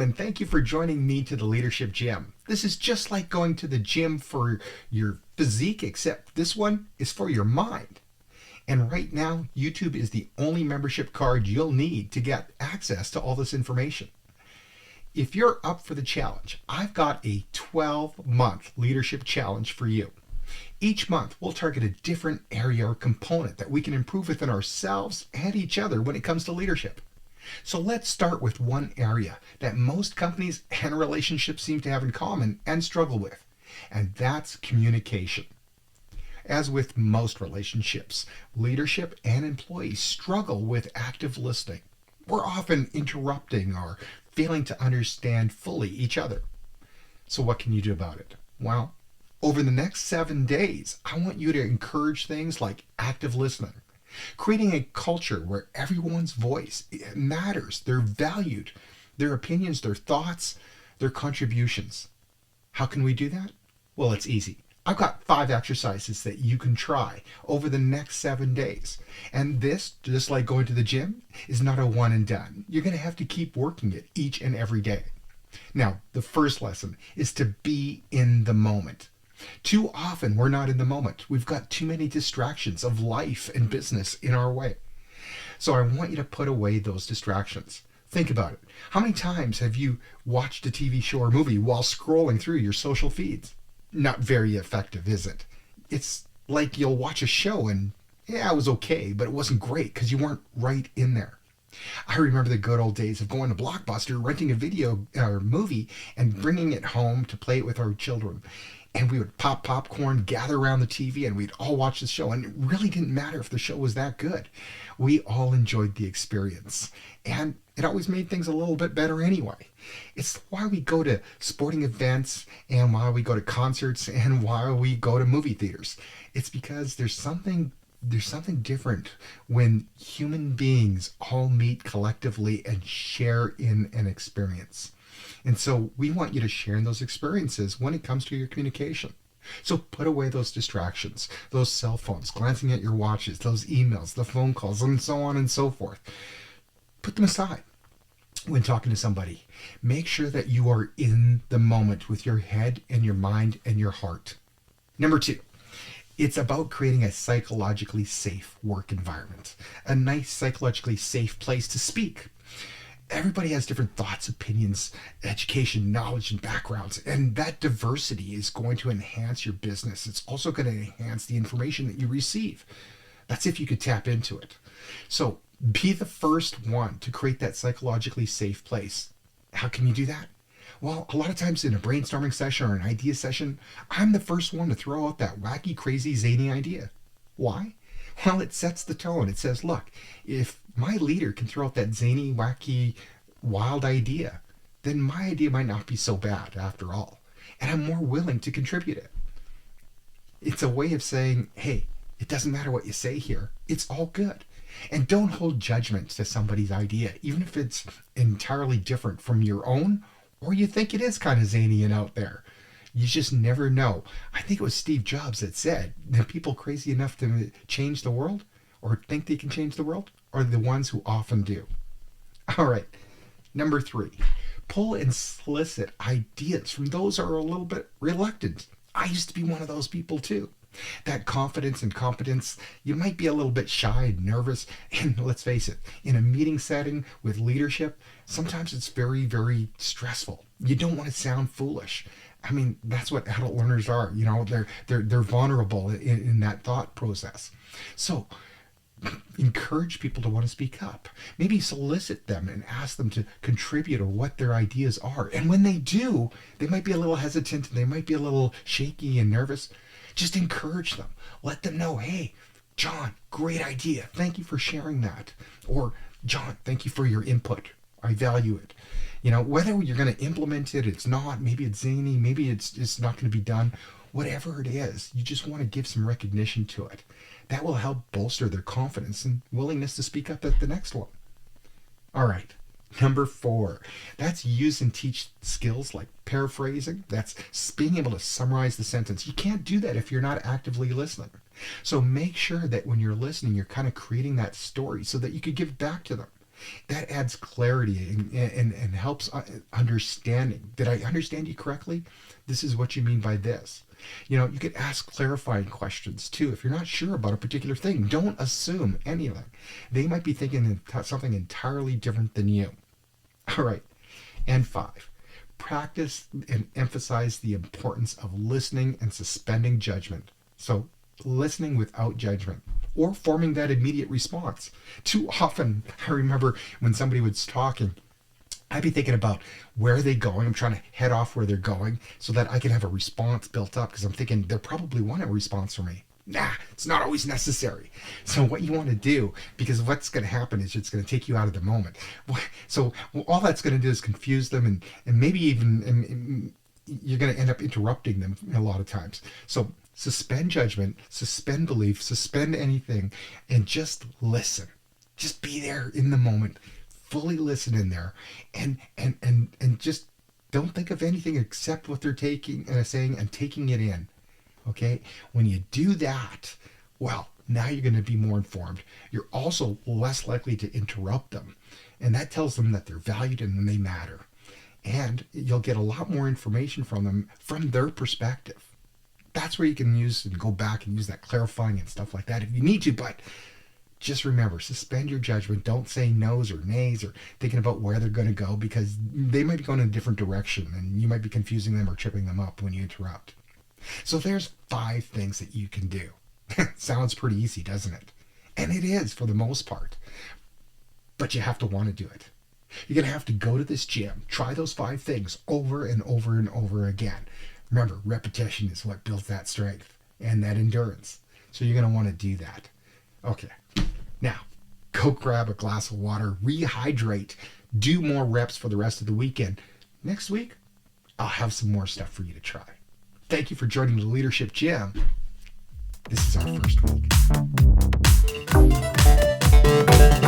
and thank you for joining me to the Leadership Gym. This is just like going to the gym for your physique, except this one is for your mind. And right now, YouTube is the only membership card you'll need to get access to all this information. If you're up for the challenge, I've got a 12-month leadership challenge for you. Each month, we'll target a different area or component that we can improve within ourselves and each other when it comes to leadership. So let's start with one area that most companies and relationships seem to have in common and struggle with, and that's communication. As with most relationships, leadership and employees struggle with active listening. We're often interrupting or failing to understand fully each other. So what can you do about it? Well, over the next 7 days, I want you to encourage things like active listening, creating a culture where everyone's voice matters, they're valued, their opinions, their thoughts, their contributions. How can we do that? Well, it's easy. I've got 5 exercises that you can try over the next 7 days. And this, just like going to the gym, is not a one and done. You're going to have to keep working it each and every day. Now, the first lesson is to be in the moment. Too often, we're not in the moment. We've got too many distractions of life and business in our way. So I want you to put away those distractions. Think about it. How many times have you watched a TV show or movie while scrolling through your social feeds? Not very effective, is it? It's like you'll watch a show and, yeah, it was okay, but it wasn't great because you weren't right in there. I remember the good old days of going to Blockbuster, renting a video or movie, and bringing it home to play it with our children. And we would pop popcorn, gather around the TV, and we'd all watch the show. And it really didn't matter if the show was that good. We all enjoyed the experience. And it always made things a little bit better anyway. It's why we go to sporting events and why we go to concerts and why we go to movie theaters. It's because there's something different when human beings all meet collectively and share in an experience. And so we want you to share in those experiences when it comes to your communication. So put away those distractions, those cell phones, glancing at your watches, those emails, the phone calls, and so on and so forth. Put them aside when talking to somebody. Make sure that you are in the moment with your head and your mind and your heart. Number 2, it's about creating a psychologically safe work environment, a nice psychologically safe place to speak. Everybody has different thoughts, opinions, education, knowledge, and backgrounds, and that diversity is going to enhance your business. It's also going to enhance the information that you receive. That's if you could tap into it. So be the first one to create that psychologically safe place. How can you do that? Well, a lot of times in a brainstorming session or an idea session, I'm the first one to throw out that wacky, crazy, zany idea. Why? Well, it sets the tone. It says, look, if my leader can throw out that zany, wacky, wild idea, then my idea might not be so bad after all. And I'm more willing to contribute it. It's a way of saying, hey, it doesn't matter what you say here. It's all good. And don't hold judgment to somebody's idea, even if it's entirely different from your own, or you think it is kind of zany and out there. You just never know. I think it was Steve Jobs that said that people crazy enough to change the world or think they can change the world are the ones who often do. All right, number 3, pull and solicit ideas from those who are a little bit reluctant. I used to be one of those people too. That confidence and competence, you might be a little bit shy and nervous. And let's face it, in a meeting setting with leadership, sometimes it's very, very stressful. You don't want to sound foolish. I mean, that's what adult learners are. You know, they're vulnerable in that thought process. So encourage people to want to speak up. Maybe solicit them and ask them to contribute or what their ideas are. And when they do, they might be a little hesitant and they might be a little shaky and nervous. Just encourage them. Let them know, hey, John, great idea. Thank you for sharing that. Or, John, thank you for your input. I value it. You know, whether you're going to implement it, it's not, maybe it's zany, maybe it's not going to be done. Whatever it is, you just want to give some recognition to it. That will help bolster their confidence and willingness to speak up at the next one. All right. Number 4, that's use and teach skills like paraphrasing. That's being able to summarize the sentence. You can't do that if you're not actively listening. So make sure that when you're listening, you're kind of creating that story so that you could give back to them. That adds clarity and helps understanding. Did I understand you correctly? This is what you mean by this. You could ask clarifying questions too. If you're not sure about a particular thing, don't assume anything. They might be thinking something entirely different than you. All right. And 5, practice and emphasize the importance of listening and suspending judgment. So, listening without judgment or forming that immediate response. Too often, I remember when somebody was talking, I'd be thinking about where are they going. I'm trying to head off where they're going so that I can have a response built up because I'm thinking they'll probably want a response from me. Nah, it's not always necessary. So what you want to do, because what's going to happen is it's going to take you out of the moment. So all that's going to do is confuse them and maybe even and you're going to end up interrupting them a lot of times. So suspend judgment, suspend belief, suspend anything, and just listen. Just be there in the moment. Fully listen in there and just don't think of anything except what they're taking and saying and taking it in. Okay? When you do that, well, now you're going to be more informed. You're also less likely to interrupt them. And that tells them that they're valued and they matter. And you'll get a lot more information from them from their perspective. That's where you can use and go back and use that clarifying and stuff like that if you need to, but just remember, suspend your judgment. Don't say no's or nays or thinking about where they're going to go because they might be going in a different direction and you might be confusing them or tripping them up when you interrupt. So there's 5 things that you can do. Sounds pretty easy, doesn't it? And it is for the most part. But you have to want to do it. You're going to have to go to this gym, try those 5 things over and over and over again. Remember, repetition is what builds that strength and that endurance. So you're going to want to do that. Okay. Now, go grab a glass of water, rehydrate, do more reps for the rest of the weekend. Next week, I'll have some more stuff for you to try. Thank you for joining the Leadership Gym. This is our first week.